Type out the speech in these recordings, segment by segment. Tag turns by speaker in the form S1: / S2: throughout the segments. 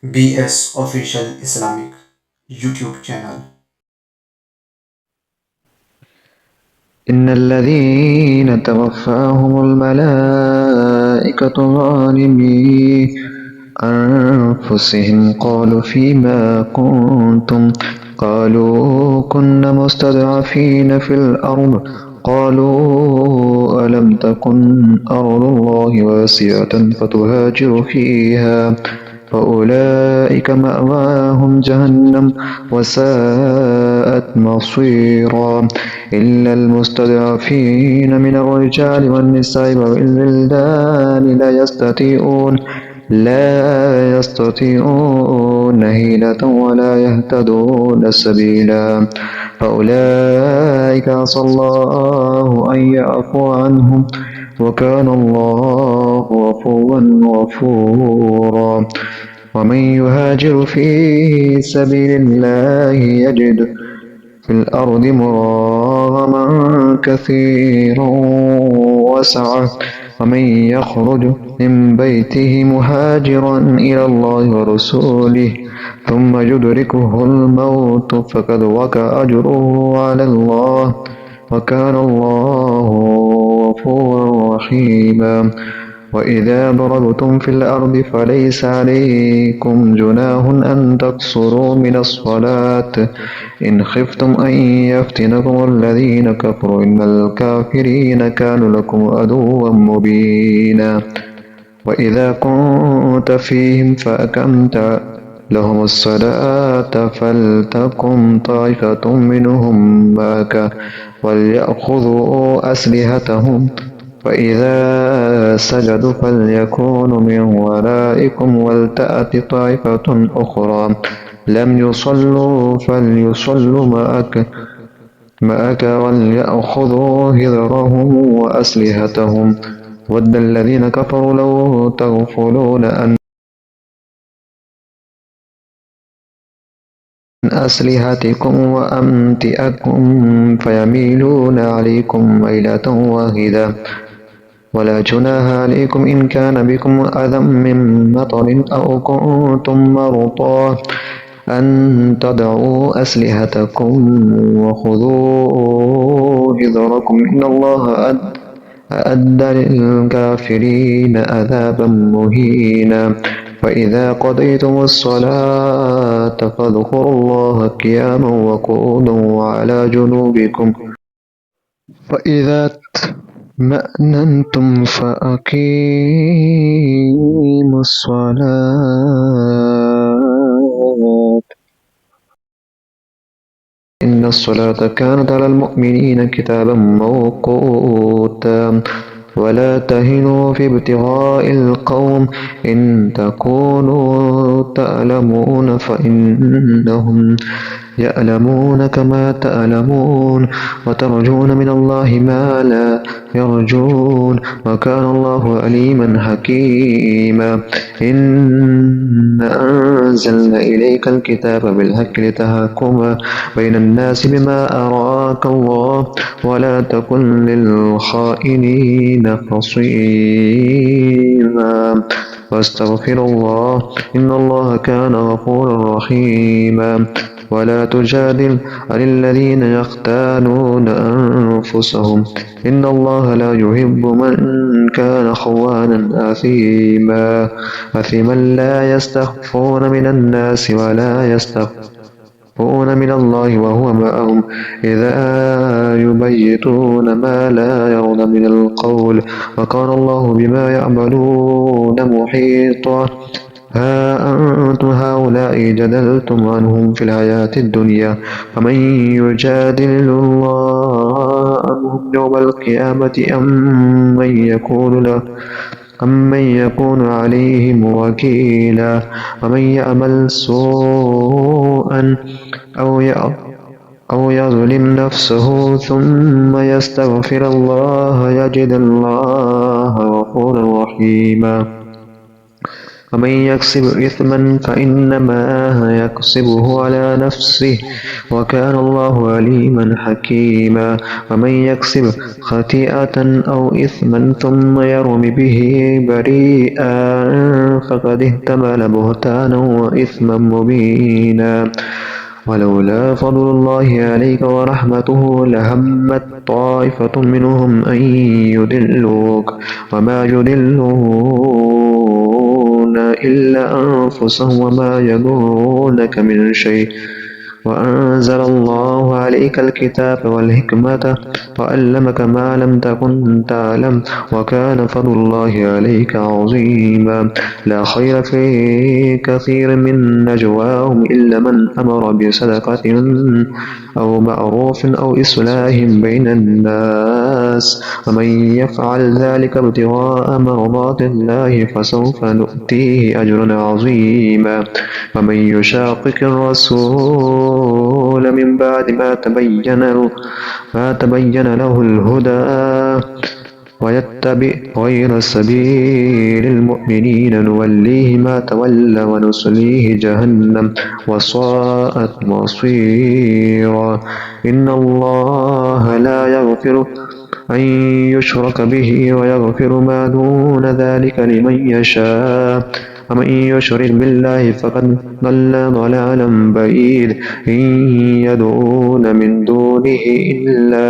S1: BS Official Islamic YouTube channel.
S2: إن الذين توفاهم الملائكة ظالمي أنفسهم قالوا فيما كنتم قالوا كنا مستضعفين في الأرض قالوا ألم تكن أرض الله واسعة فتهاجر فيها فأولئك مأواهم جهنم وساءت مصيرا إلا المستضعفين من الرجال والنساء والولدان لا يستطيعون حيلة ولا يهتدون سبيلا فأولئك عسى الله أن يعفو عنهم وكان الله عفوا غفورا ومن يهاجر في سبيل الله يجد في الأرض مراغما كثيرا وسعة ومن يخرج من بيته مهاجرا إلى الله ورسوله ثم يدركه الموت فقد وقع أجره على الله وكان الله غفورا رحيما وإذا ضربتم في الأرض فليس عليكم جناح أن تقصروا من الصلاة إن خفتم أن يفتنكم الذين كفروا إن الكافرين كانوا لكم عدوا مبينا وإذا كنت فيهم فأقمت لهم الصلاة فلتقم طائفة منهم معك وليأخذوا أسلحتهم فإذا سجدوا فليكونوا من ورائكم ولتأت طائفة أخرى لم يصلوا فليصلوا معك وليأخذوا حذرهم وأسلحتهم ود الذين كفروا لو تغفلون عن أسلحتكم وأمتئتكم فيميلون عليكم ميلة واحدة ولا جناح عليكم إن كان بكم أذى من مطر أو كنتم مرضى أن تضعوا أسلحتكم وخذوا حذركم إن الله أعد للكافرين عذابا مهينا فإذا قضيتم الصلاة فاذكروا الله قياما وقعودا وعلى جنوبكم فإذا اطمأننتم فأقيموا الصلاة إن الصلاة كانت على المؤمنين كتابا موقوتا ولا تهنوا في ابتغاء القوم إن تكونوا تعلمون فإنهم يعلمون كما تعلمون وترجون من الله ما لا يرجون وكان الله عليما حكيما إنا أنزلنا إليك الكتاب بالحق لتحكم بين الناس بما أراك الله ولا تكن للخائنين خصيما واستغفر الله إن الله كان غفورا رحيما ولا تجادل عن الذين يختانون أنفسهم إن الله لا يحب من كان خوانا أثيما لا يستخفون من الناس ولا يستخفون من الله وهو معهم إذا يبيتون ما لا يرضى من القول وكان الله بما يعملون محيطا ها أنتم هؤلاء جدلتم عنهم في الحياة الدنيا ومن يجادل الله عنهم يوم القيامة أمن يكون عليهم وكيلا ومن يعمل سوءا أو يظلم نفسه ثم يستغفر الله يجد الله غفورا رحيما ومن يكسب إثما فإنما يكسبه على نفسه وكان الله عليما حكيما ومن يكسب خطيئة أو إثما ثم يرم به بريئا فقد احتمل بهتانا وإثما مبينا. ولولا فضل الله عليك ورحمته لهمت طائفة منهم أن يضلوك وما يضلون إلا أنفسهم وما يضرونك من شيء. وأنزل الله عليك الكتاب والحكمة وعلمك ما لم تكن تعلم وكان فضل الله عليك عظيما. لا خير في كثير من نجواهم إلا من أمر بصدقة أو معروف أو إصلاح بين الناس ومن يفعل ذلك ابتغاء مرضات الله فسوف نؤتيه أجرا عظيما. ومن يشاقق الرسول من بعد ما تبين له الهدى ويتبع غير سبيل المؤمنين نوليه ما تولى ونصليه جهنم وساءت مصيرا. إن الله لا يغفر أن يشرك به ويغفر ما دون ذلك لمن يشاء. ومن يشرك بالله فقد ضل ضلالا بعيدا. إن يدعون من دونه إلا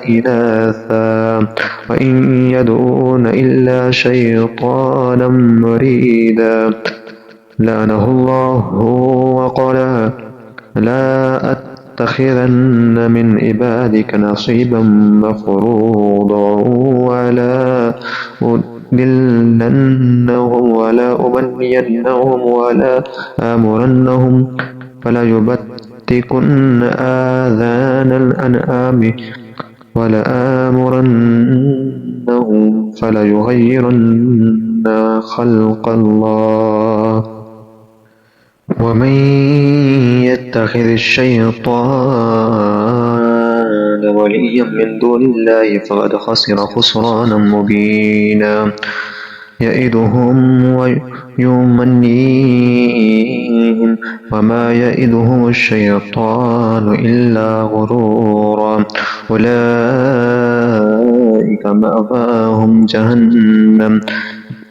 S2: إناثا وإن يدعون إلا شيطانا مريدا لعنه الله وقال لا أتخذن من عبادك نصيبا مفروضا ولا أضلنهم ولا أمنينهم ولا آمرنهم فلا يبتكن آذان الأنعام ولا آمرنهم فلا يغيرن خلق الله. ومن يتخذ الشيطان وليا من دون الله فقد خسر خسرانا مبينا. يئدهم ويمنيهم وما يئدهم الشيطان إلا غرورا. أولئك مأواهم جهنم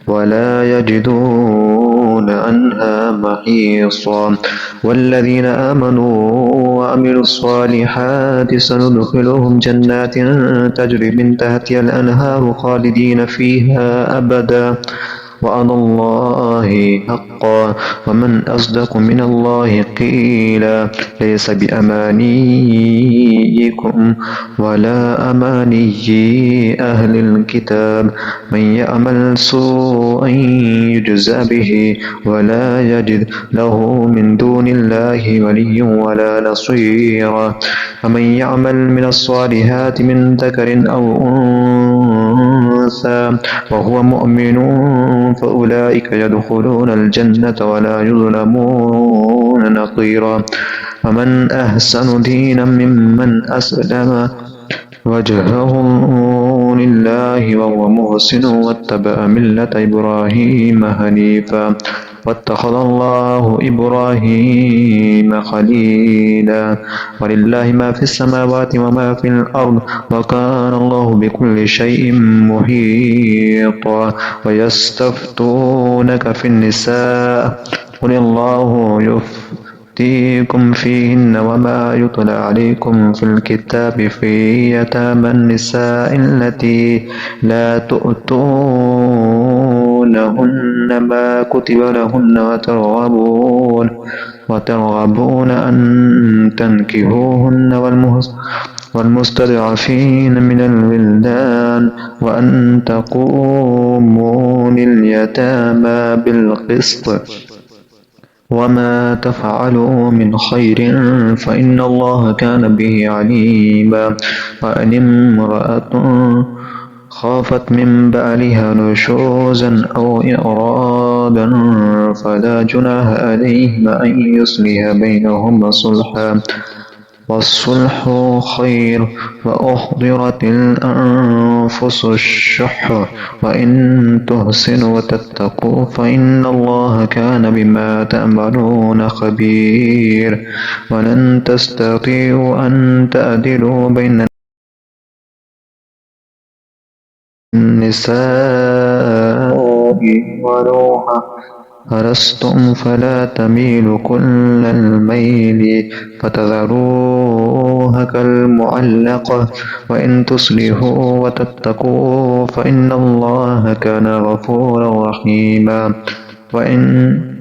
S2: ولا يجدون عنها محيصا. والذين آمنوا وعملوا الصالحات سندخلهم جنات تجري من تحتها الأنهار خالدين فيها أبدا وعد الله حقا ومن أصدق من الله قيلا. ليس بأمانيكم ولا أماني أهل الكتاب. من يعمل سوءا يجزى به ولا يجد له من دون الله ولي ولا نصيرا. ومن يعمل من الصالحات من ذكر أو أنثى وهو مؤمن فأولئك يدخلون الجنة ولا يظلمون نقيرا. ومن أحسن دينا ممن أسلم وجهه لله وهو محسن واتبع ملة إبراهيم حنيفا واتخذ الله إبراهيم خليلا. ولله ما في السماوات وما في الأرض وكان الله بكل شيء محيطا. ويستفتونك في النساء قل الله يفتيكم فيهن وما يتلى عليكم في الكتاب في يتامى النساء التي لا تؤتونهن ما كتب لهن وترغبون أن تنكحوهن والمستضعفين من الولدان وأن تقوموا لليتامى بالقسط. وما تفعلوا من خير فإن الله كان به عليما. وأن امرأة خافت من بعلها نشوزا أو إعراضا فلا جناح عليهما أن يصلح بينهما صلحا والصلح خير. وأحضرت الأنفس الشح وإن تحسنوا وتتقوا فإن الله كان بما تعملون خبير. ولن تستطيعوا أن تعدلوا بين النساء ولو أرستم فلا تميلوا كل الميل فتذروها كالمعلقة وإن تصلحوا وتتقوا فإن الله كان غفورا رحيما وإن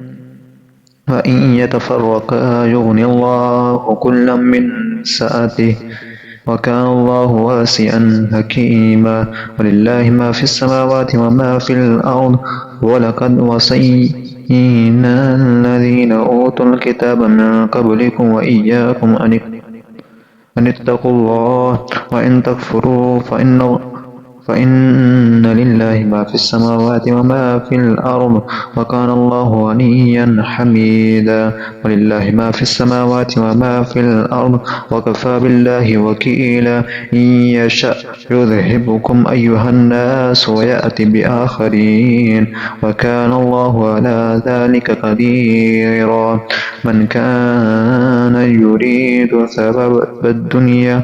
S2: يتفرقا يغني الله كلا من سعته وكان الله واسعا حكيما ولله ما في السماوات وما في الأرض ولقد وصينا الذين أوتوا الكتاب من قبلكم وإياكم أن اتقوا الله وإن تكفروا فإن لله ما في السماوات وما في الأرض وكان الله غنيا حميدا ولله ما في السماوات وما في الأرض وكفى بالله وكيلا إن يشأ يذهبكم أيها الناس ويأتي بآخرين وكان الله على ذلك قديرا من كان يريد ثواب الدنيا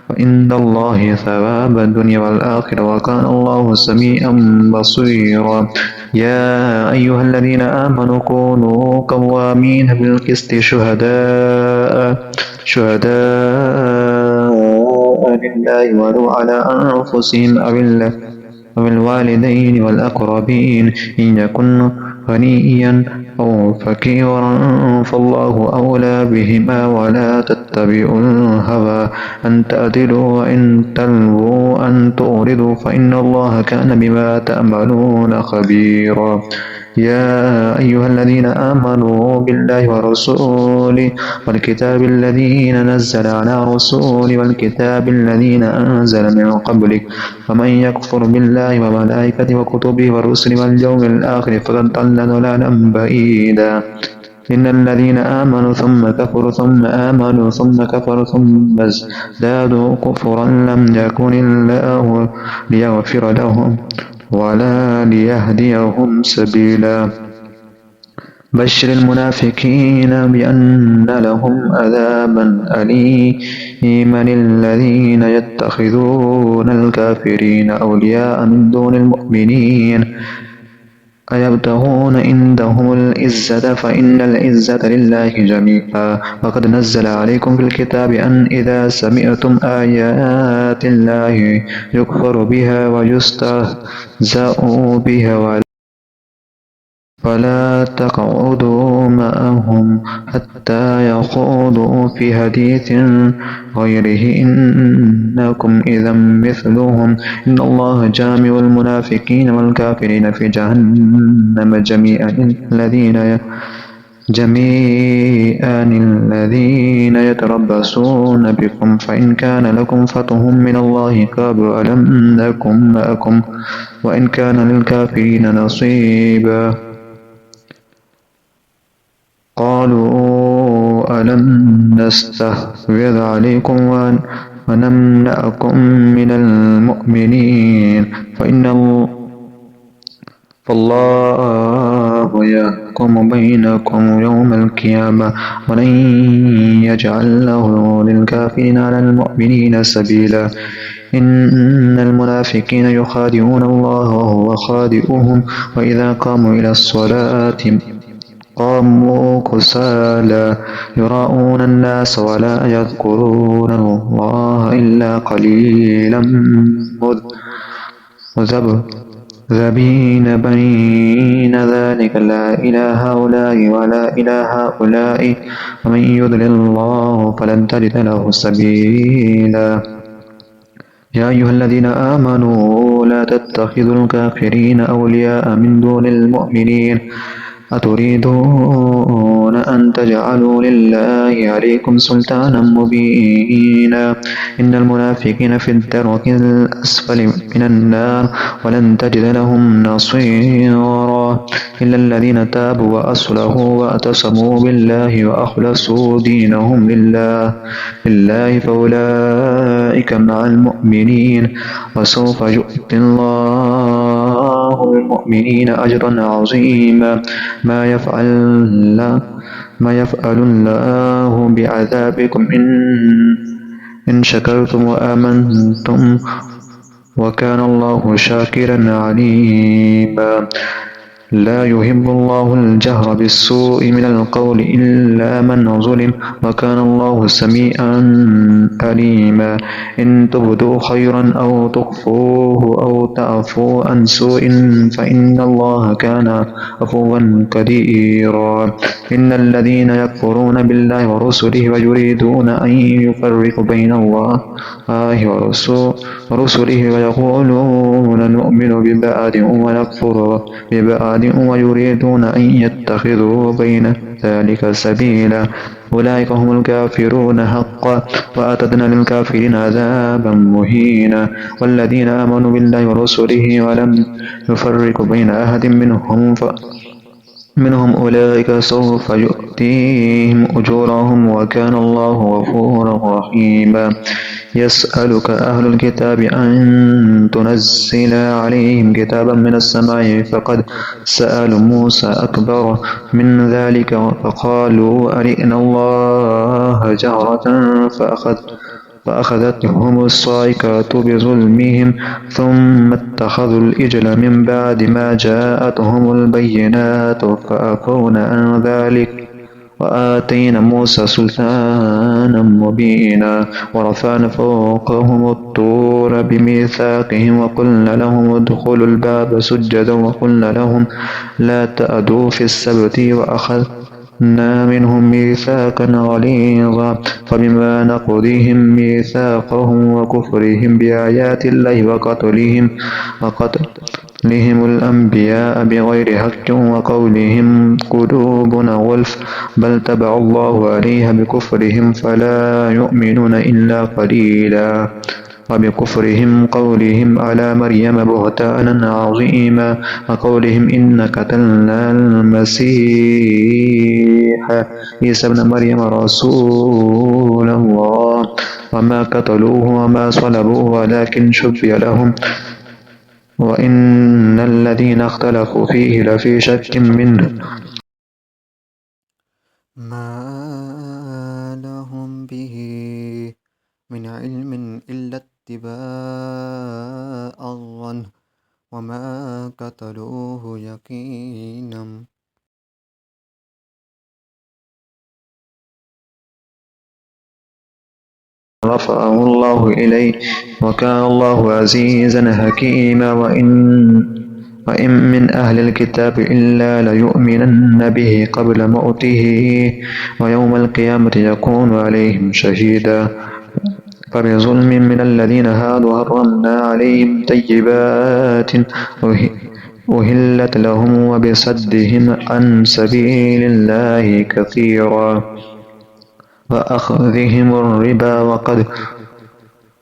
S2: وإن الله ثواب الدنيا والآخرة وكان الله سميعا بصيرا يا أيها الذين آمنوا كونوا قوامين بالقسط شهداء لله ولو على أنفسهم أو الوالدين والأقربين إن يكن غنيا أو فقيرا فالله أولى بهما ولا تتبعوا الهوى أن تعدلوا وإن تلووا أن تعرضوا فإن الله كان بما تعملون خبيرا يا أيها الذين آمنوا بالله ورسوله والكتاب الذين نزل على رسوله والكتاب الذين أنزل من قبلك ومن يكفر بالله وملائكته وكتبه ورسله واليوم الآخر فقد ضل ضلالا بعيدا إن الذين آمنوا ثم كفروا ثم آمنوا ثم كفروا ثم ازدادوا كفرا لم يكن الله ليغفر لهم ولا ليهديهم سبيلا بشر المنافقين بأن لهم عذابا أليما الذين يتخذون الكافرين أولياء من دون المؤمنين أيبتغون عندهم العزة فإن العزة لله جميعا وقد نزل عليكم في الكتاب أن إذا سمعتم آيات الله يكفر بها ويستهزأ بها فلا تقعدوا معهم حتى يخوضوا في حديث غيره إنكم إذا مثلهم إن الله جامع المنافقين والكافرين في جهنم جميعا الذين يتربصون بكم فإن كان لكم فتح من الله قالوا ألم نكن معكم وإن كان للكافرين نصيبا قالوا ألم نستحوذ عليكم ونمنعكم من المؤمنين فالله يحكم بينكم يوم القيامة ولن يجعل له للكافرين على المؤمنين سبيلا إن المنافقين يخادعون الله وهو خادعهم وإذا قاموا إلى الصلاة قاموا كسالى يراءون الناس ولا يذكرون الله إلا قليلا مذبذبين بين ذلك لا إلى هؤلاء ولا إلى هؤلاء ومن يضلل الله فلن تجد له سبيلا يا أيها الذين آمنوا لا تتخذوا الكافرين أولياء من دون المؤمنين أتريدون أن تجعلوا لله عليكم سلطانا مبينا إن المنافقين في الدرك الأسفل من النار ولن تجد لهم نصيرا إلا الذين تابوا وأصلحوا واعتصموا بالله وأخلصوا دينهم لله فأولئك مع المؤمنين وسوف يؤتي الله المؤمنين أجرا عظيما ما يفعل الله بعذابكم إن شكرتم وآمنتم وكان الله شاكرا عليما لا يحب الله الجهر بالسوء من القول إلا من ظلم وكان الله سميعا عليما إن تبدوا خيرا أو تخفوه أو تعفوا عن سوء فإن الله كان عفوا قديرا إن الذين يكفرون بالله ورسله ويريدون أن يفرقوا بين الله ورسله ويقولون نؤمن ببعض ونكفر ببعض ويريدون أن يتخذوا بين ذلك سبيلا أولئك هم الكافرون حقا وأعتدنا للكافرين عذابا مهينا والذين آمنوا بالله ورسله ولم يفرقوا بين أحد منهم أولئك سوف يؤتيهم أجورهم وكان الله غفورا رحيما يسألك أهل الكتاب أن تنزل عليهم كتابا من السماء فقد سألوا موسى أكبر من ذلك فقالوا أرنا الله جهرة فأخذتهم الصاعقة بظلمهم ثم اتخذوا الإجل من بعد ما جاءتهم البينات فعفونا عن ذلك وآتينا موسى سلطانا مبينا ورفعنا فوقهم الطور بميثاقهم وقلنا لهم ادخلوا الباب سجدا وقلنا لهم لا تأدوا في السبت وأخذنا منهم ميثاقا غليظا فبما نقضهم ميثاقهم وكفرهم بآيات الله وقتلهم الأنبياء بغير حق وقولهم قلوبنا غلف بل تبع الله عليها بكفرهم فلا يؤمنون إلا قليلا وبكفرهم قولهم على مريم بهتانا عظيما وقولهم إن قتلنا المسيح عيسى ابن مريم رسول الله وما قتلوه وما صلبوه ولكن شبه لهم وإن الذين اختلفوا فيه لفي شك منه
S3: ما لهم به من علم إلا اتباع الظن وما قتلوه يقينا
S2: رفعه الله إليه وكان الله عزيزا حكيما وإن من أهل الكتاب إلا ليؤمنن به قبل موته ويوم القيامة يكون عليهم شهيدا فبظلم من الذين هادوا حرمنا عليهم طيبات أهلت لهم وبصدهم عن سبيل الله كثيرا وأخذهم الربا وقد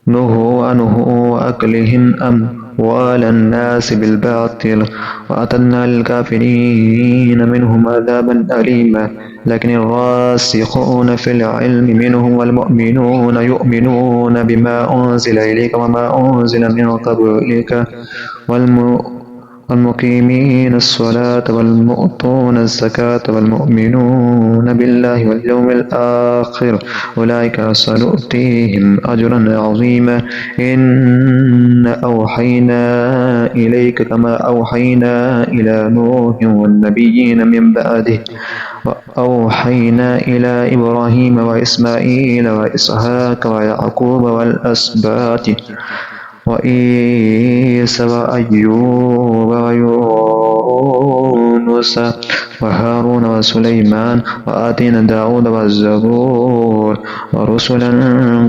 S2: نهوا عنه وأكلهم أموال الناس بالباطل وأعتدنا للكافرين منهم عذابا أليما لكن الراسخون في العلم منهم والمؤمنون يؤمنون بما أنزل إليك وما أنزل من قبلك والمقيمين الصلاة والمؤتون الزكاة والمؤمنون بالله واليوم الآخر أولئك سنؤتيهم أجرا عظيما إن أوحينا إليك كما أوحينا إلى نوح والنبيين من بعده وأوحينا إلى إبراهيم وإسماعيل وإسحاق ويعقوب والأسباط وعيسى وأيوب ويونس وهارون وسليمان وآتينا داود والزبور ورسلا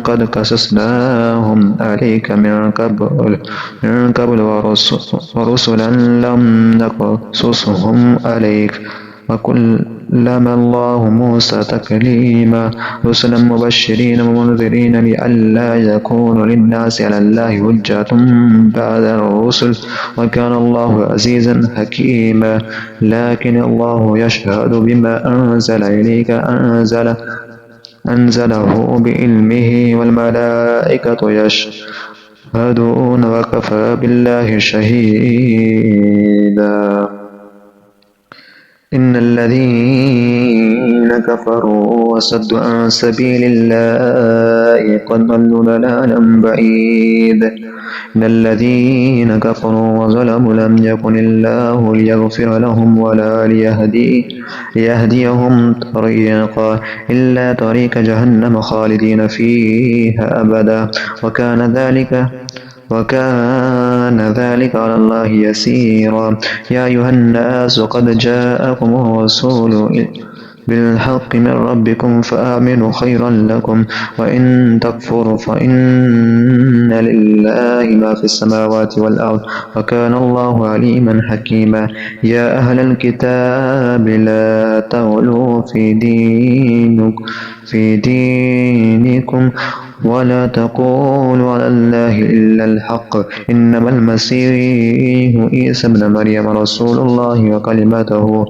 S2: قد قصصناهم عليك من قبل ورسلا لم نقصصهم عليك وكلم الله موسى تكليما رسلا مبشرين ومنذرين لئلا يكون للناس على الله حجة بعد الرسل وكان الله عزيزا حكيما لكن الله يشهد بما أنزل إليك أنزله بعلمه والملائكة يشهدون وكفى بالله شهيدا إن الذين كفروا وصدوا عن سبيل الله قد ضلوا ضلالا بعيدا إن الذين كفروا وظلموا لم يكن الله ليغفر لهم ولا ليهديهم طريقا إلا طريق جهنم خالدين فيها أبدا وكان ذلك على الله يسيرا يا أيها الناس قد جاءكم الرسول بالحق من ربكم فآمنوا خيرا لكم وإن تكفروا فإن لله ما في السماوات والأرض وكان الله عليما حكيما يا أهل الكتاب لا تغلوا في دينكم ولا تقولوا على الله إلا الحق إنما المسيح عيسى ابن مريم رسول الله وكلمته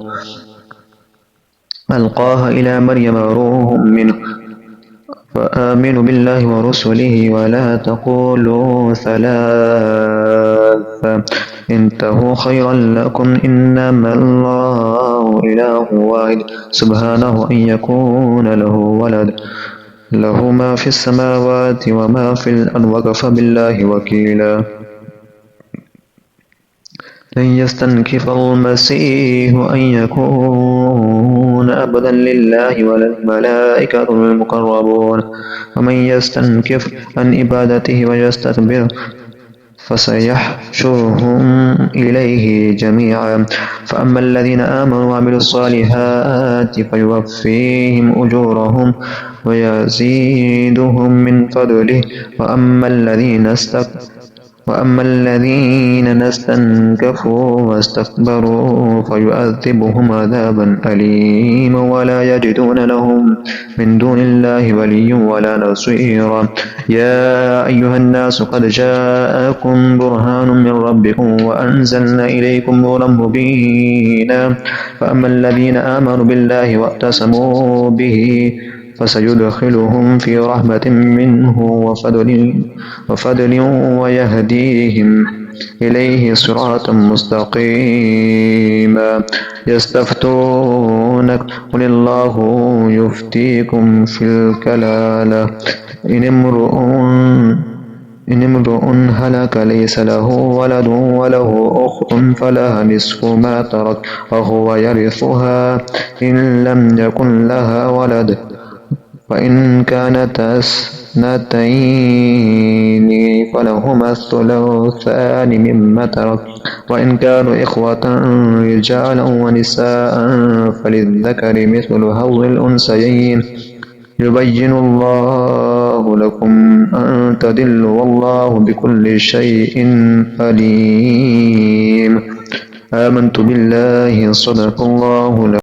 S2: ألقاها إلى مريم وروح منه فآمنوا بالله ورسله ولا تقولوا ثلاثة انتهوا خيرا لكم إنما الله إله واحد سبحانه أن يكون له ولد له ما في السماوات وما في الأرض وكفى بالله وكيلا لن يستنكف المسيح أن يكون عبدا لله ولا الملائكة المقربون ومن يستنكف عن عبادته ويستكبر فسيحشرهم إليه جميعا فأما الذين آمنوا وعملوا الصالحات فيوفيهم أجورهم ويزيدهم من فضله وأما الذين استنكفوا واستكبروا فيعذبهم عذابا أليما ولا يجدون لهم من دون الله وليا ولا نصيرا يا أيها الناس قد جاءكم برهان من ربكم وأنزلنا إليكم نورا مبينا فأما الذين آمنوا بالله واعتصموا به فسيدخلهم في رحمة منه وفضل ويهديهم إليه صراطا مستقيما يستفتونك قل الله يفتيكم في الكلالة إن امرؤ هلك ليس له ولد وله أخت فلها نصف ما ترك وهو يرثها إن لم يكن لها ولد فإن كانتا اثنتين فلهما الثلثان مما ترك وإن كانوا إخوة رجالا ونساء فللذكر مثل حظ الأنثيين يبين الله لكم أن تضلوا والله بكل شيء عليم آمنت بالله صدق الله